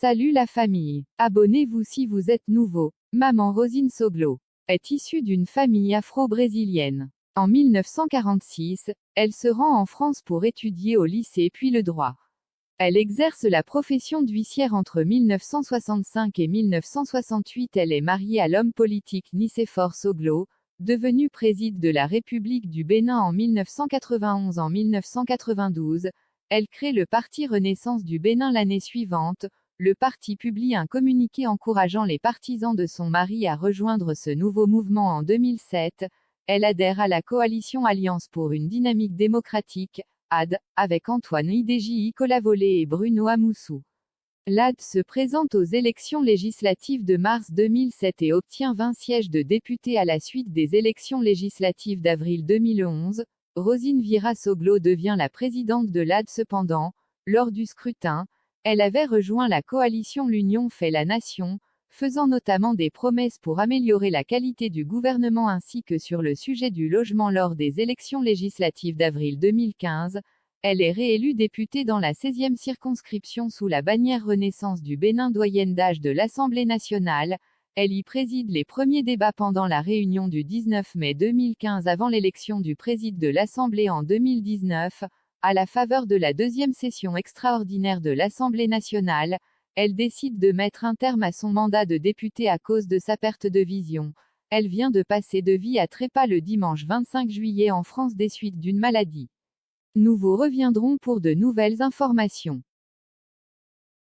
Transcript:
Salut la famille. Abonnez-vous si vous êtes nouveau. Maman Rosine Soglo est issue d'une famille afro-brésilienne. En 1946, elle se rend en France pour étudier au lycée puis le droit. Elle exerce la profession d'huissière entre 1965 et 1968. Elle est mariée à l'homme politique Nicéphore Soglo, devenu président de la République du Bénin en 1991. En 1992, elle crée le Parti Renaissance du Bénin l'année suivante. Le parti publie un communiqué encourageant les partisans de son mari à rejoindre ce nouveau mouvement. En 2007, elle adhère à la coalition Alliance pour une dynamique démocratique, AD, avec Antoine Idéji Colavolé et Bruno Amoussou. L'AD se présente aux élections législatives de mars 2007 et obtient 20 sièges de députés à la suite des élections législatives d'avril 2011. Rosine Vieira Soglo devient la présidente de l'AD. Cependant, lors du scrutin, elle avait rejoint la coalition L'Union fait la nation, faisant notamment des promesses pour améliorer la qualité du gouvernement ainsi que sur le sujet du logement lors des élections législatives d'avril 2015. Elle est réélue députée dans la 16e circonscription sous la bannière Renaissance du Bénin, doyenne d'âge de l'Assemblée nationale. Elle y préside les premiers débats pendant la réunion du 19 mai 2015 avant l'élection du président de l'Assemblée en 2019. À la faveur de la deuxième session extraordinaire de l'Assemblée nationale, elle décide de mettre un terme à son mandat de députée à cause de sa perte de vision. Elle vient de passer de vie à trépas le dimanche 25 juillet en France des suites d'une maladie. Nous vous reviendrons pour de nouvelles informations.